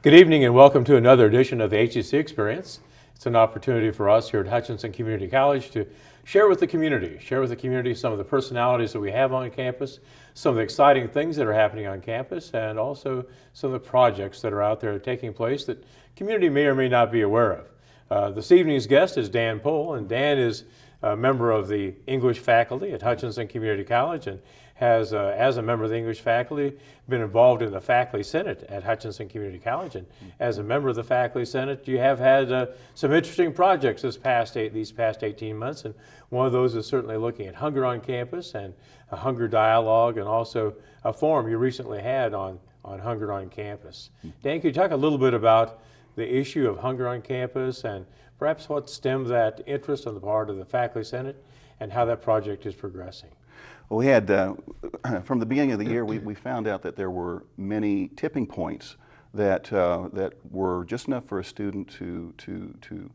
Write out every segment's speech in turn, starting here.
Good evening and welcome to another edition of the HCC Experience. It's an opportunity for us here at Hutchinson Community College to share with the community some of the personalities that we have on campus, some of the exciting things that are happening on campus, and also some of the projects that are out there taking place that community may or may not be aware of. This evening's guest is Dan Pohl, and Dan is a member of the English faculty at Hutchinson Community College and has, as a member of the English faculty, been involved in the faculty senate at Hutchinson Community College. And as a member of the faculty senate, you have had some interesting projects these past 18 months. And one of those is certainly looking at hunger on campus and a hunger dialogue, and also a forum you recently had on hunger on campus. Dan, could you talk a little bit about the issue of hunger on campus and perhaps what stemmed that interest on the part of the faculty senate and how that project is progressing? Well, we had, from the beginning of the year, we found out that there were many tipping points that that were just enough for a student to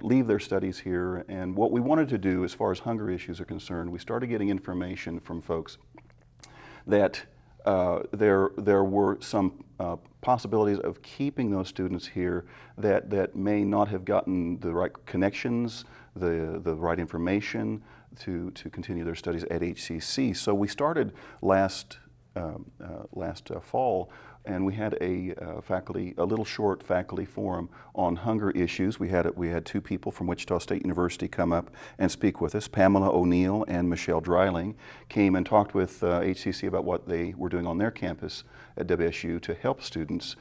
leave their studies here. And what we wanted to do, as far as hunger issues are concerned, we started getting information from folks that there were some possibilities of keeping those students here that may not have gotten the right connections, the right information to continue their studies at HCC. So we started last fall, and we had a little short faculty forum on hunger issues. We had two people from Wichita State University come up and speak with us. Pamela O'Neill and Michelle Dreiling came and talked with HCC about what they were doing on their campus at WSU to help students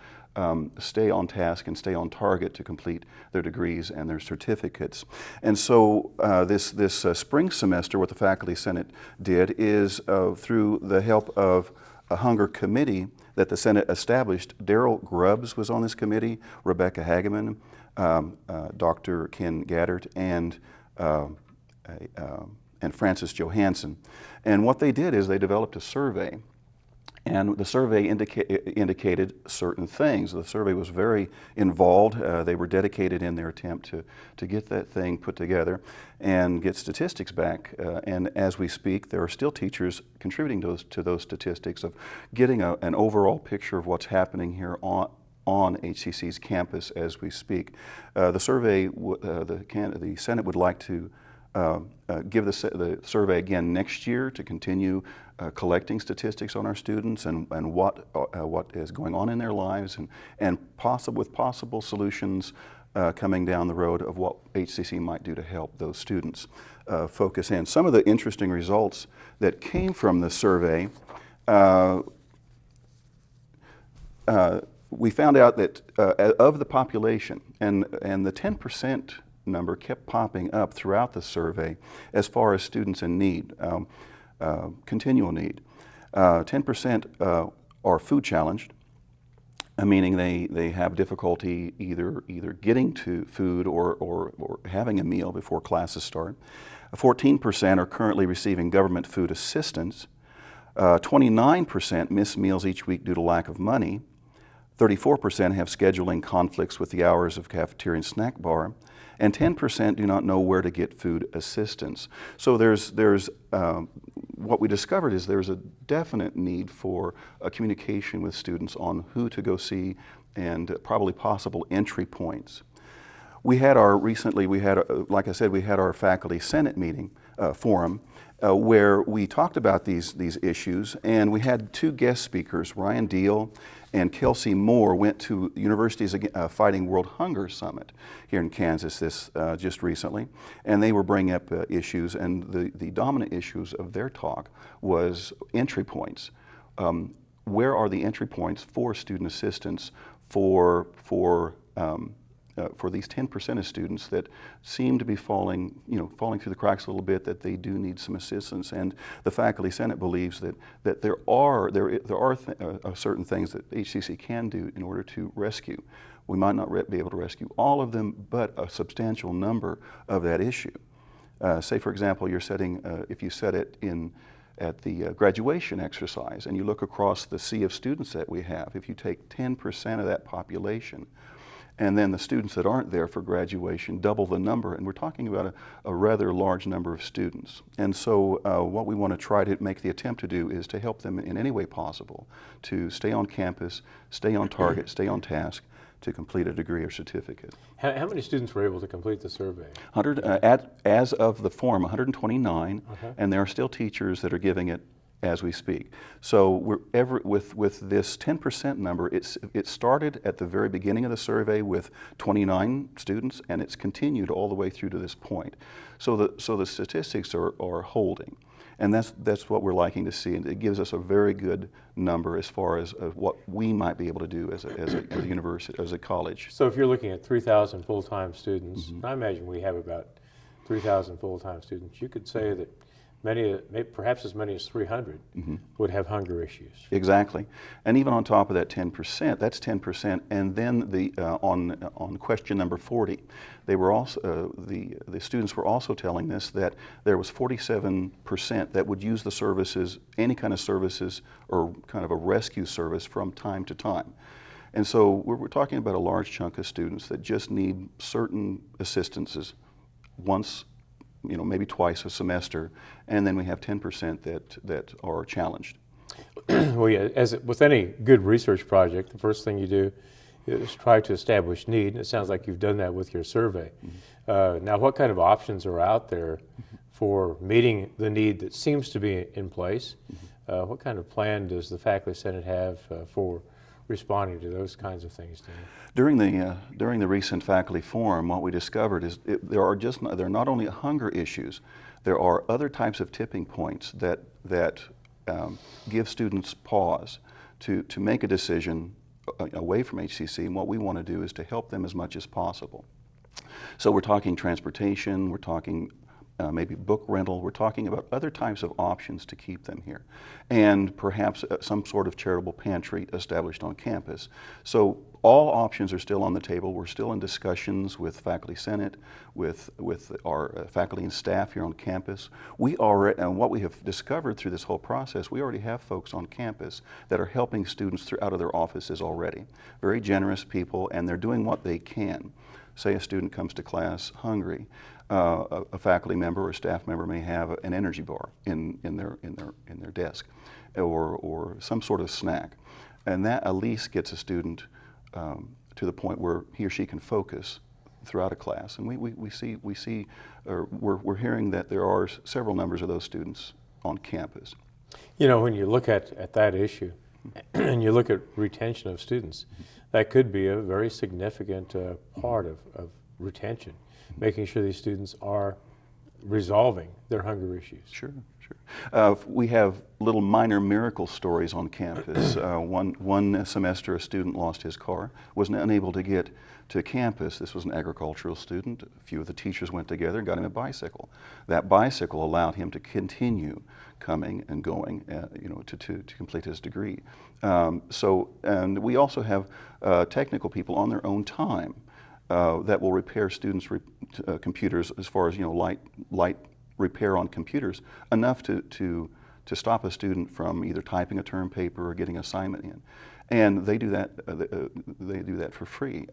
stay on task and stay on target to complete their degrees and their certificates. And so this spring semester, what the Faculty Senate did is through the help of a hunger committee that the Senate established. Daryl Grubbs was on this committee, Rebecca Hageman, Dr. Ken Gaddert, and Francis Johansson. And what they did is they developed a survey. And the survey indicated certain things. The survey was very involved. They were dedicated in their attempt to get that thing put together and get statistics back. And as we speak, there are still teachers contributing to those statistics of getting an overall picture of what's happening here on HCC's campus as we speak. The survey, the Senate would like to give the survey again next year to continue collecting statistics on our students and what is going on in their lives and possible solutions coming down the road of what HCC might do to help those students focus in. Some of the interesting results that came from the survey, we found out that of the population, and the 10% number kept popping up throughout the survey as far as students in need, continual need. 10% are food challenged, meaning they have difficulty either getting to food or having a meal before classes start. 14% are currently receiving government food assistance. 29% miss meals each week due to lack of money. 34% have scheduling conflicts with the hours of cafeteria and snack bar. And 10% do not know where to get food assistance. So there's what we discovered is there's a definite need for a communication with students on who to go see and probably possible entry points. We had like I said, we had our Faculty Senate meeting forum where we talked about these issues, and we had two guest speakers, Ryan Deal and Kelsey Moore, went to Universities Fighting World Hunger Summit here in Kansas just recently, and they were bringing up issues, and the dominant issues of their talk was entry points. Where are the entry points for student assistance for these 10% of students that seem to be falling through the cracks a little bit, that they do need some assistance? And the Faculty Senate believes that there are certain things that HCC can do in order to rescue. We might not be able to rescue all of them, but a substantial number of that issue. Say, for example, if you set it at the graduation exercise and you look across the sea of students that we have, if you take 10% of that population And then the students that aren't there for graduation double the number, and we're talking about a rather large number of students. And so what we want to try to make the attempt to do is to help them in any way possible to stay on campus, stay on target, stay on task, to complete a degree or certificate. How many students were able to complete the survey? As of the form, 129, and there are still teachers that are giving it as we speak. So with this 10% number, it started at the very beginning of the survey with 29 students, and it's continued all the way through to this point. So the statistics are holding, and that's what we're liking to see, and it gives us a very good number as far as what we might be able to do as a university, as a college. So if you're looking at 3,000 full-time students, I imagine we have about 3,000 full-time students, you could say that perhaps as many as 300 would have hunger issues. Exactly, and even on top of that 10%, that's 10%, and then on question number 40, they were also the students were also telling us that there was 47% that would use the services, any kind of services or kind of a rescue service from time to time. And so we're talking about a large chunk of students that just need certain assistances once, maybe twice a semester, and then we have 10% that are challenged. Well, yeah, as with any good research project, the first thing you do is try to establish need, and it sounds like you've done that with your survey. Now, what kind of options are out there for meeting the need that seems to be in place? What kind of plan does the Faculty Senate have for responding to those kinds of things, Dan? During the recent faculty forum, what we discovered is there are not only hunger issues, there are other types of tipping points that give students pause to make a decision away from HCC, and what we want to do is to help them as much as possible. So we're talking transportation, we're talking maybe book rental, we're talking about other types of options to keep them here, and perhaps some sort of charitable pantry established on campus. So all options are still on the table. We're still in discussions with Faculty Senate, with our faculty and staff here on campus. And what we have discovered through this whole process, we already have folks on campus that are helping students out of their offices already. Very generous people, and they're doing what they can. Say a student comes to class hungry, a faculty member or staff member may have an energy bar in their desk, or some sort of snack, and that at least gets a student to the point where he or she can focus throughout a class. And we're hearing that there are several numbers of those students on campus. When you look at that issue, and you look at retention of students, that could be a very significant part of retention, making sure these students are resolving their hunger issues. Sure. We have little minor miracle stories on campus. One semester a student lost his car, was unable to get to campus. This was an agricultural student. A few of the teachers went together and got him a bicycle. That bicycle allowed him to continue coming and going, to complete his degree. And we also have technical people on their own time that will repair students' computers, as far as light repair on computers, enough to stop a student from either typing a term paper or getting an assignment in, and they do that for free.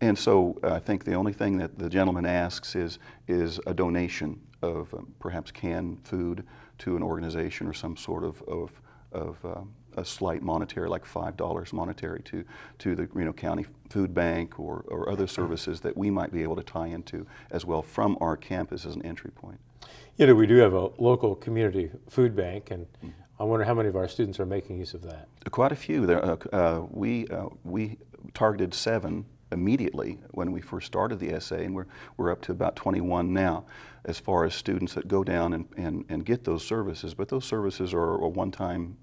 And so I think the only thing that the gentleman asks is a donation of perhaps canned food to an organization, or some sort of a slight monetary, like $5 monetary, to the Reno County Food Bank or other services that we might be able to tie into as well from our campus as an entry point. We do have a local community food bank, and I wonder how many of our students are making use of that. Quite a few. We targeted 7 immediately when we first started the SA, and we're up to about 21 now as far as students that go down and get those services. But those services are a one-time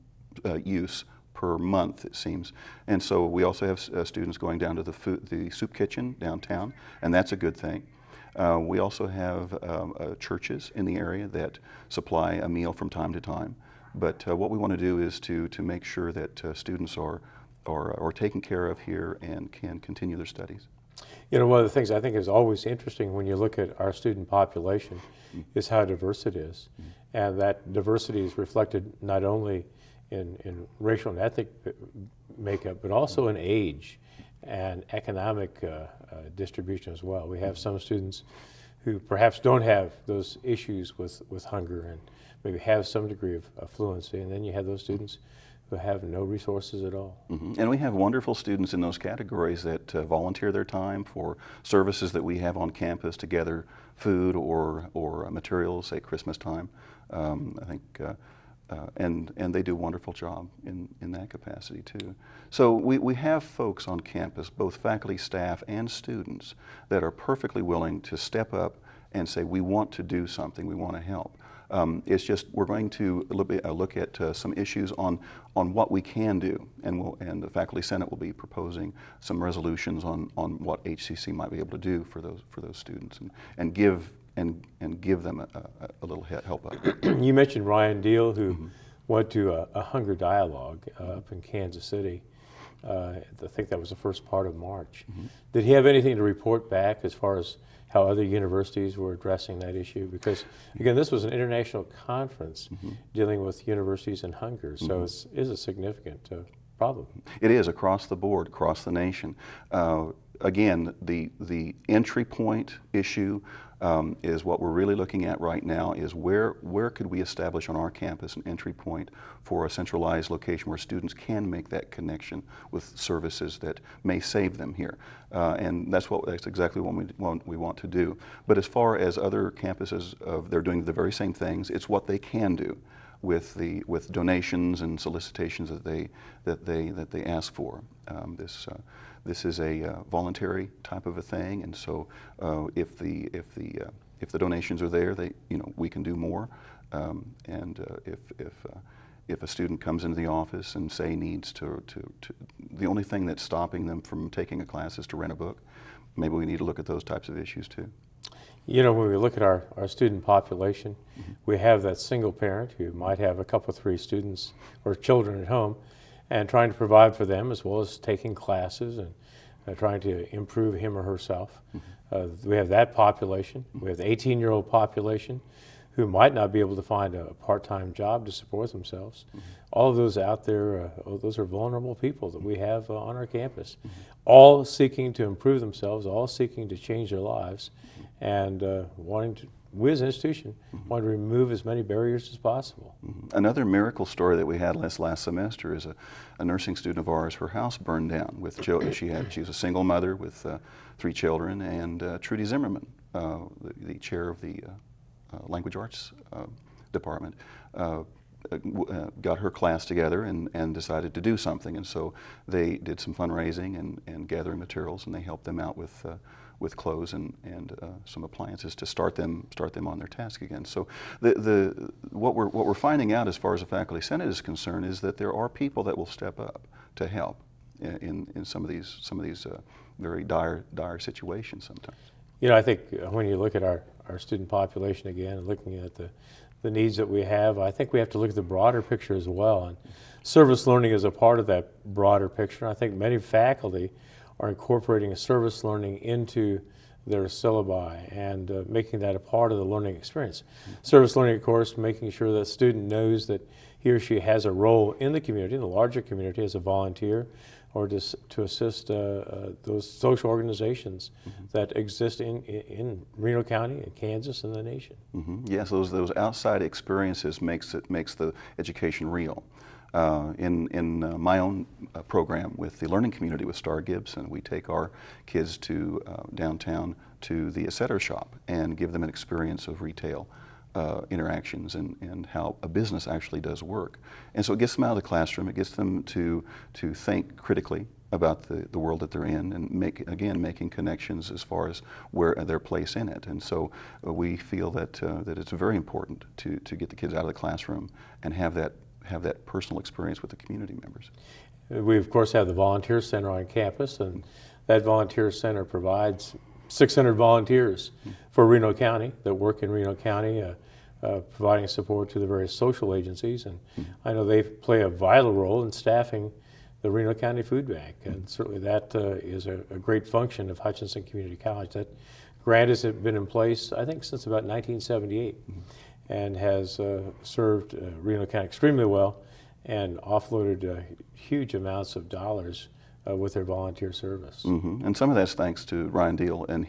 use per month, it seems. And so we also have students going down to the soup kitchen downtown, and that's a good thing. We also have churches in the area that supply a meal from time to time. But what we want to do is to make sure that students are taken care of here and can continue their studies. One of the things I think is always interesting when you look at our student population is how diverse it is. And that diversity is reflected not only in racial and ethnic makeup, but also in age. and economic distribution as well. We have some students who perhaps don't have those issues with hunger and maybe have some degree of fluency, and then you have those students who have no resources at all. And we have wonderful students in those categories that volunteer their time for services that we have on campus to gather food or materials, say Christmas time. I think, and they do a wonderful job in that capacity too. So we have folks on campus, both faculty, staff, and students, that are perfectly willing to step up and say, we want to do something, we want to help. It's just we're going to look at some issues on what we can do, and the Faculty Senate will be proposing some resolutions on what HCC might be able to do for those students and give them a little help up. You mentioned Ryan Deal, who went to a hunger dialogue up in Kansas City. I think that was the first part of March. Did he have anything to report back as far as how other universities were addressing that issue? Because, again, this was an international conference dealing with universities and hunger, so it is a significant problem. It is across the board, across the nation. Again, the entry point issue is what we're really looking at right now, is where could we establish on our campus an entry point for a centralized location where students can make that connection with services that may save them here. And that's exactly what we want to do. But as far as other campuses, they're doing the very same things. It's what they can do with donations and solicitations that they ask for. This is a voluntary type of a thing, and so if the donations are there, we can do more. If a student comes into the office and say needs to the only thing that's stopping them from taking a class is to rent a book, maybe we need to look at those types of issues too. You know, when we look at our student population, we have that single parent who might have a couple, 3 students or children at home, and trying to provide for them as well as taking classes and trying to improve him or herself. We have that population. We have the 18-year-old population who might not be able to find a part-time job to support themselves. All of those out there, those are vulnerable people that we have on our campus, all seeking to improve themselves, all seeking to change their lives, and we as an institution want to remove as many barriers as possible. Another miracle story that we had last semester is a nursing student of ours. Her house burned down with children. She was a single mother with 3 children, and Trudy Zimmerman, the chair of the language arts department, got her class together and decided to do something, and so they did some fundraising and gathering materials, and they helped them out with clothes and some appliances to start them on their task again. So what we're finding out as far as the Faculty Senate is concerned is that there are people that will step up to help in some of these very dire situations sometimes. You know, I think when you look at our student population again, and looking at the needs that we have, I think we have to look at the broader picture as well. And service learning is a part of that broader picture. I think many faculty are incorporating service learning into their syllabi and making that a part of the learning experience. Service learning, of course, making sure that the student knows that he or she has a role in the community, in the larger community, as a volunteer, or to assist those social organizations that exist in Reno County, in Kansas, and the nation. Yes, those outside experiences makes the education real. In my own program with the learning community with Star Gibson, we take our kids to downtown to the Aceto shop and give them an experience of retail interactions and how a business actually does work. And so it gets them out of the classroom, it gets them to think critically about the world that they're in, and making connections as far as where their place in it. And so we feel that it's very important to get the kids out of the classroom and have that personal experience with the community members. We, of course, have the Volunteer Center on campus, and that Volunteer Center provides 600 volunteers for Reno County that work in Reno County, providing support to the various social agencies. And I know they play a vital role in staffing the Reno County Food Bank, and certainly that is a great function of Hutchinson Community College. That grant has been in place, I think, since about 1978. And has served Reno County extremely well and offloaded huge amounts of dollars with their volunteer service. And some of that's thanks to Ryan Deal and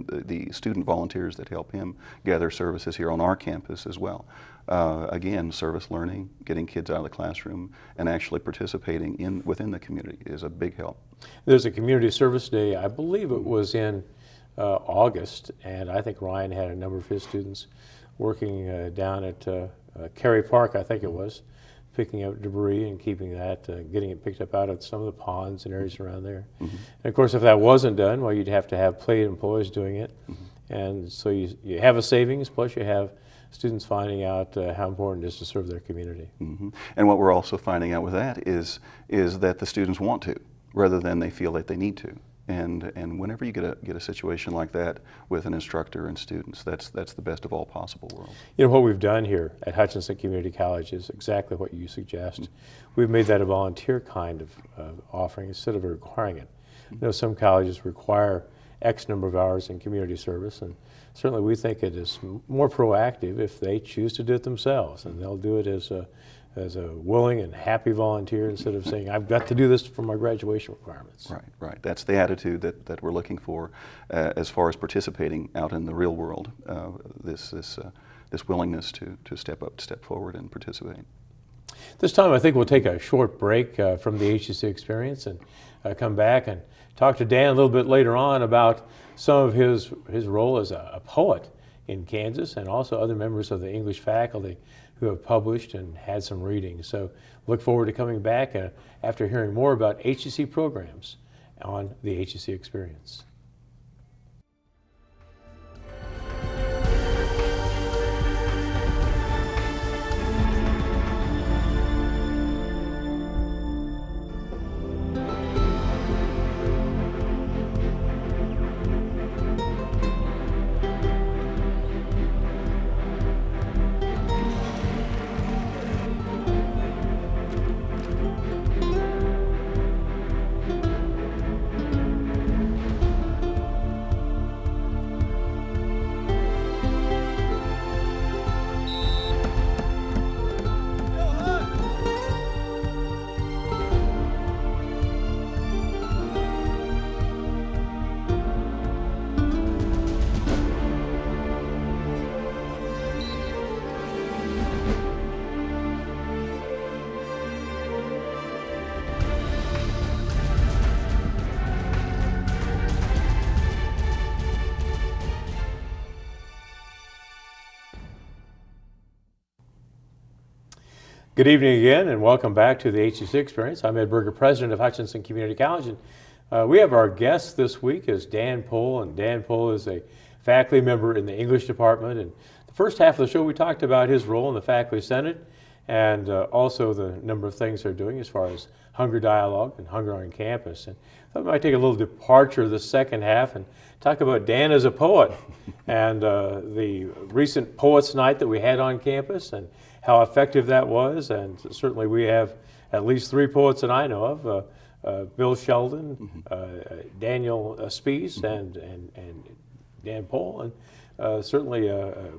the student volunteers that help him gather services here on our campus as well. Again, service learning, getting kids out of the classroom, and actually participating within the community is a big help. There's a community service day, I believe it was in August, and I think Ryan had a number of his students working down at Cary Park, I think it was, picking up debris and keeping that, getting it picked up out of some of the ponds and areas around there. And of course, if that wasn't done, well, you'd have to have paid employees doing it. And so you have a savings, plus you have students finding out how important it is to serve their community. And what we're also finding out with that is that the students want to, rather than they feel that they need to. And whenever you get a situation like that with an instructor and students, that's the best of all possible worlds. You know, what we've done here at Hutchinson Community College is exactly what you suggest. We've made that a volunteer kind of offering instead of requiring it. You know, some colleges require X number of hours in community service, and certainly we think it is more proactive if they choose to do it themselves, and they'll do it as a willing and happy volunteer instead of saying, I've got to do this for my graduation requirements. Right. That's the attitude that we're looking for as far as participating out in the real world. This willingness to step forward and participate. This time I think we'll take a short break from the HCC Experience and come back and talk to Dan a little bit later on about some of his role as a poet in Kansas, and also other members of the English faculty who have published and had some readings. So look forward to coming back after hearing more about HCC programs on the HCC Experience. Good evening again, and welcome back to the HCC Experience. I'm Ed Berger, president of Hutchinson Community College, and we have our guest this week is Dan Pohl, and Dan Pohl is a faculty member in the English department. And the first half of the show, we talked about his role in the faculty senate, and also the number of things they're doing as far as hunger dialogue and hunger on campus. And I thought we might take a little departure the second half and talk about Dan as a poet and the recent Poets Night that we had on campus and how effective that was. And certainly we have at least 3 poets that I know of, Bill Sheldon, Daniel Spees, and Dan Pohl. And certainly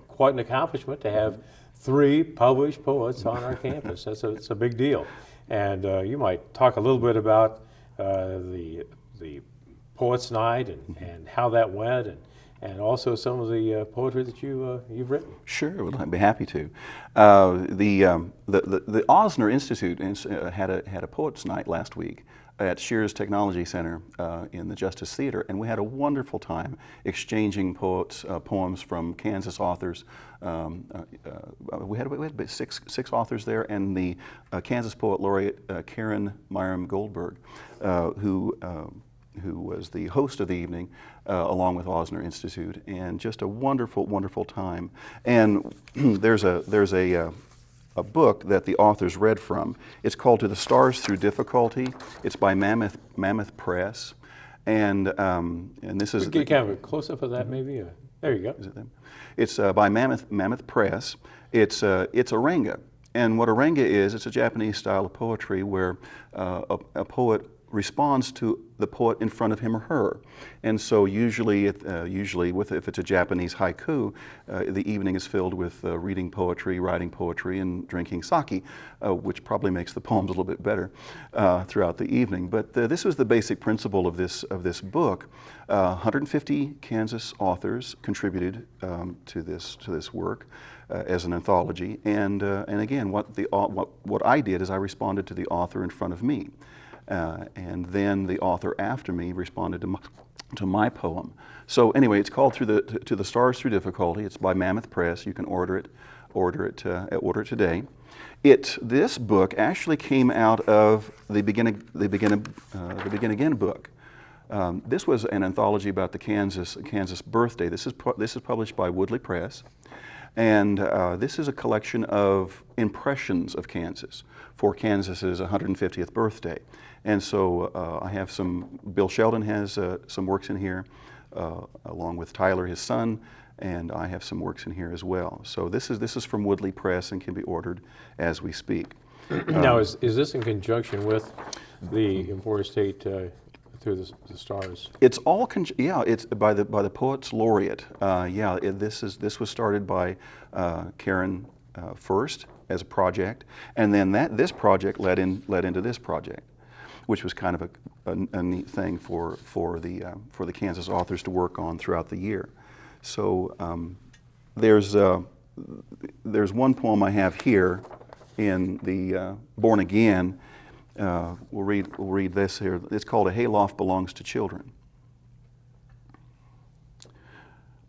quite an accomplishment to have 3 published poets on our campus. It's a big deal. And you might talk a little bit about the Poets Night and how that went, and also some of the poetry that you've written. Sure, well, I'd be happy to. The Osner Institute had a Poets Night last week at Shears Technology Center in the Justice Theater, and we had a wonderful time exchanging poems from Kansas authors. We had six authors there, and the Kansas Poet Laureate Karen Myram Goldberg, who was the host of the evening, along with Osner Institute, and just a wonderful, wonderful time. And there's a book that the authors read from. It's called "To the Stars Through Difficulty." It's by Mammoth Press, and this is. Get kind of a close up of that, maybe. There you go. Is it them? It's by Mammoth Press. It's orenga, and what orenga is, it's a Japanese style of poetry where a poet responds to the poet in front of him or her. And so usually, if it's a Japanese haiku, the evening is filled with reading poetry, writing poetry, and drinking sake, which probably makes the poems a little bit better throughout the evening. But this was the basic principle of this book. 150 Kansas authors contributed to this work as an anthology. And again, what I did is I responded to the author in front of me. And then the author after me responded to my poem. So anyway, it's called To the Stars Through Difficulty. It's by Mammoth Press. You can order it today. This book actually came out of the Begin Again book. This was an anthology about the Kansas birthday. This is published by Woodley Press. And this is a collection of impressions of Kansas for Kansas's 150th birthday. And so I have Bill Sheldon has some works in here, along with Tyler, his son, and I have some works in here as well. So this is from Woodley Press and can be ordered as we speak. Now, is this in conjunction with the Employer State Through the Stars? It's all it's by the Poets Laureate. This was started by Karen first as a project, and then this project led into this project, which was kind of a neat thing for the Kansas authors to work on throughout the year. So there's one poem I have here in the Born Again. We'll read this here. It's called A Hayloft Belongs to Children.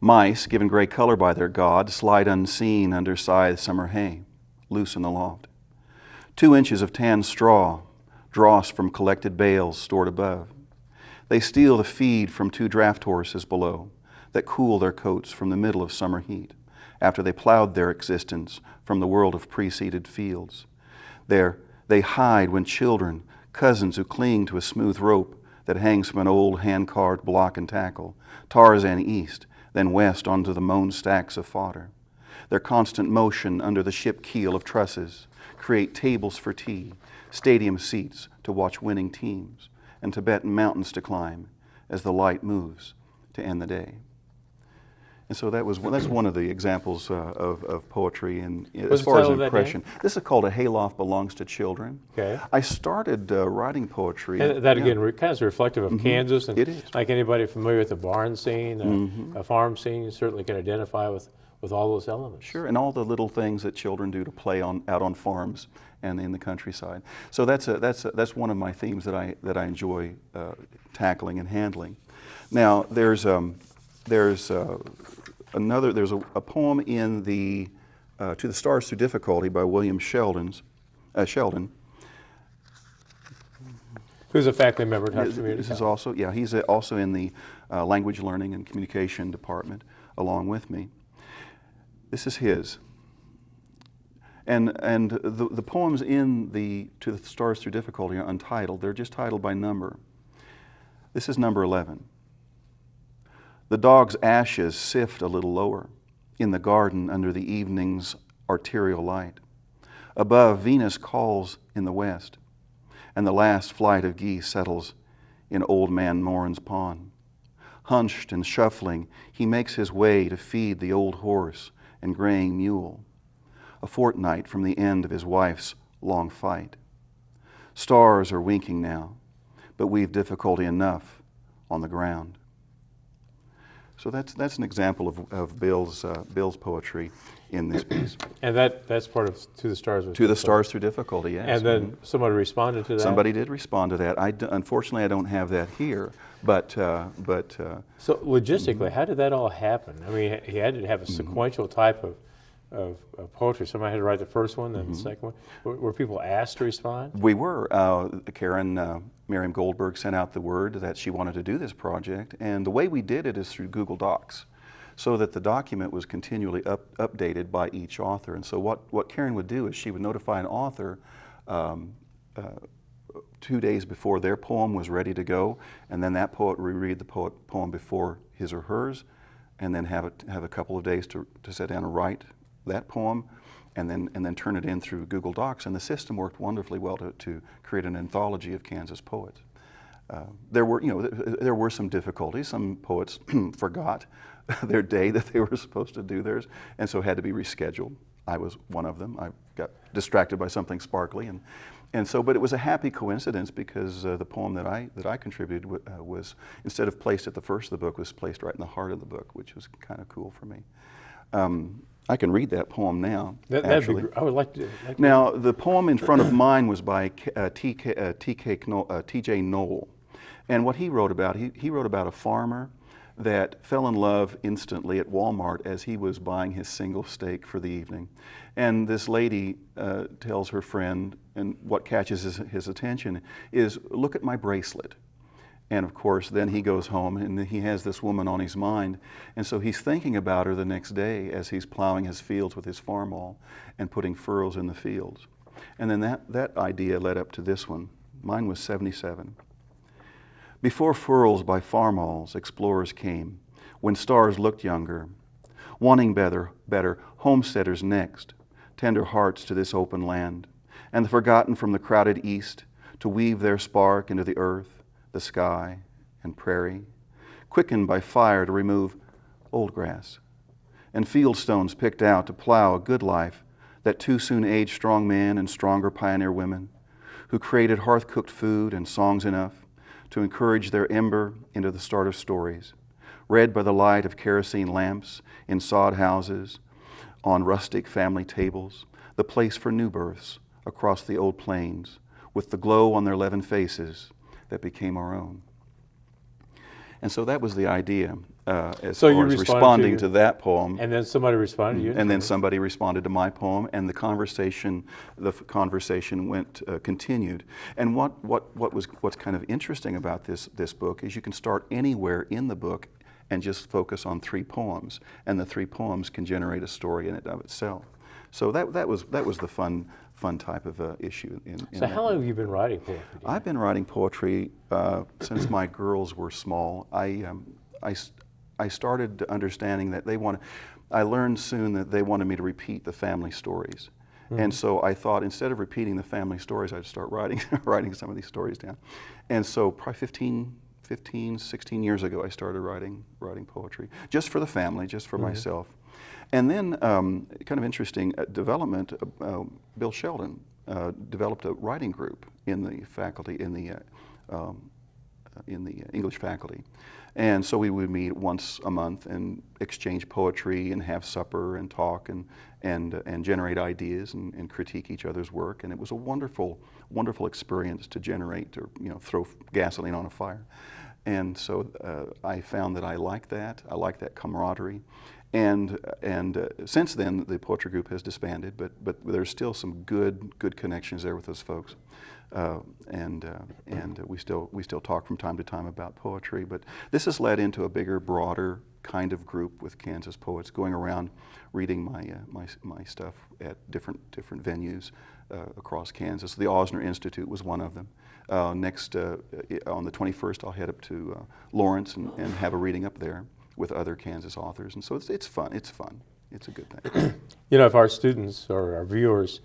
Mice, given gray color by their god, slide unseen under scythe summer hay, loose in the loft. 2 inches of tan straw, dross from collected bales stored above. They steal the feed from 2 draft horses below that cool their coats from the middle of summer heat, after they plowed their existence from the world of pre-seeded fields. They hide when children, cousins who cling to a smooth rope that hangs from an old hand-carved block and tackle, Tarzan east, then west onto the mown stacks of fodder. Their constant motion under the ship keel of trusses create tables for tea, stadium seats to watch winning teams, and Tibetan mountains to climb as the light moves to end the day. And so that's one of the examples of poetry and as far as impression. This is called A Hayloft Belongs to Children. Okay. I started writing poetry. And that again kind of is reflective of Kansas. And it is. like anybody familiar with the barn scene, a farm scene, you certainly can identify with all those elements. Sure, and all the little things that children do to play out on farms and in the countryside. So that's one of my themes that I enjoy tackling and handling. Now there's a poem in the To the Stars Through Difficulty by William Sheldon. Who's a faculty member at Hutchinson Community This is College. also, he's also in the Language Learning and Communication Department along with me. This is his. And the poems in the To the Stars Through Difficulty are untitled. They're just titled by number. This is number 11. The dog's ashes sift a little lower in the garden under the evening's arterial light. Above, Venus calls in the west, and the last flight of geese settles in Old Man Morin's pond. Hunched and shuffling, he makes his way to feed the old horse and graying mule, a fortnight from the end of his wife's long fight. Stars are winking now, but we've difficulty enough on the ground. So that's an example of Bill's poetry in this piece. And that's part of To the Stars. To the Stars Through Difficulty, yes. And then somebody responded to that? Somebody did respond to that. Unfortunately, I don't have that here, but So logistically, how did that all happen? I mean, he had to have a sequential type of poetry. Somebody had to write the first one, then the second one. Were people asked to respond? we were. Miriam Goldberg sent out the word that she wanted to do this project, and the way we did it is through Google Docs, so that the document was continually updated by each author. And so what Karen would do is she would notify an author 2 days before their poem was ready to go, and then that poet would read the poem before his or hers, and then have a couple of days to sit down and write that poem, and then turn it in through Google Docs. And the system worked wonderfully well to create an anthology of Kansas poets. there were, there were some difficulties. Some poets forgot their day that they were supposed to do theirs, and so had to be rescheduled. I was one of them. I got distracted by something sparkly, and so, but it was a happy coincidence because the poem that I contributed was, instead of placed at the first of the book, was placed right in the heart of the book, which was kind of cool for me. I can read that poem now. Actually, I would like to. Now, the poem in front of mine was by T.J. Knoll, and what he wrote about, he wrote about a farmer that fell in love instantly at Walmart as he was buying his single steak for the evening. And this lady tells her friend, and what catches his attention is, look at my bracelet. And of course, then he goes home and he has this woman on his mind. And so he's thinking about her the next day as he's plowing his fields with his farm awl and putting furrows in the fields. And then that idea led up to this one. Mine was 77. Before furrows by farm awls, explorers came, when stars looked younger, wanting better, homesteaders next, tender hearts to this open land, and the forgotten from the crowded east to weave their spark into the earth, the sky, and prairie, quickened by fire to remove old grass, and field stones picked out to plow a good life that too soon aged strong men and stronger pioneer women, who created hearth-cooked food and songs enough to encourage their ember into the start of stories, read by the light of kerosene lamps in sod houses, on rustic family tables, the place for new births across the old plains, with the glow on their 11 faces that became our own. And so that was the idea as So far you as responded responding to that poem. And then somebody responded to you. And then somebody responded to my poem, and the conversation went continued. And what's kind of interesting about this book is you can start anywhere in the book and just focus on 3 poems, and the 3 poems can generate a story in and of itself. So that was the fun type of issue. So how long have you been writing poetry? I've been writing poetry since my girls were small. I started understanding that I learned soon that they wanted me to repeat the family stories. Mm-hmm. And so I thought, instead of repeating the family stories, I'd start writing some of these stories down. And so probably 16 years ago, I started writing poetry, just for the family, just for myself. And then, kind of interesting development, Bill Sheldon developed a writing group in the faculty, in the English faculty. And so we would meet once a month and exchange poetry and have supper and talk and generate ideas and critique each other's work. And it was a wonderful experience to generate, or throw gasoline on a fire. And so I found that I like that. I like that camaraderie. And since then, the poetry group has disbanded, but there's still some good connections there with those folks. And we still talk from time to time about poetry. But this has led into a bigger, broader kind of group with Kansas poets going around reading my stuff at different venues across Kansas. The Osner Institute was one of them. Next, on the 21st, I'll head up to Lawrence and have a reading up there with other Kansas authors. And so it's fun. It's a good thing. If our students or our viewers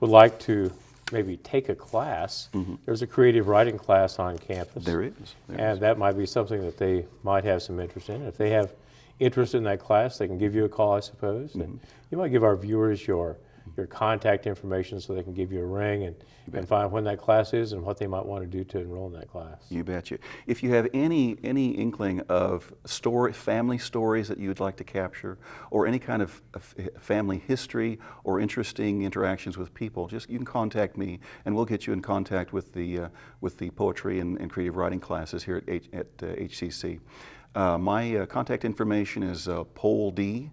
would like to maybe take a class, there's a creative writing class on campus. There is. And that might be something that they might have some interest in. If they have interest in that class, they can give you a call, I suppose. And you might give our viewers your contact information so they can give you a ring and find when that class is and what they might want to do to enroll in that class. You betcha. If you have any inkling of family stories that you'd like to capture, or any kind of family history or interesting interactions with people, you can contact me, and we'll get you in contact with the poetry and creative writing classes here at HCC. My contact information is Pohl D.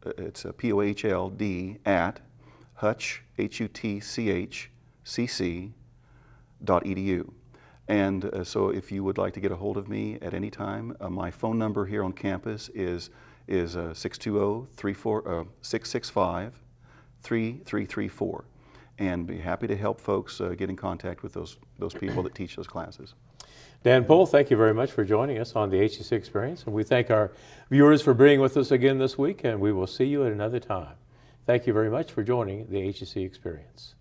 It's POHLD at HUTCHCC.edu. And so if you would like to get a hold of me at any time, my phone number here on campus is 620-665-3334. And be happy to help folks get in contact with those people that teach those classes. Dan Pohl, thank you very much for joining us on the HCC Experience, and we thank our viewers for being with us again this week, and we will see you at another time. Thank you very much for joining the HCC Experience.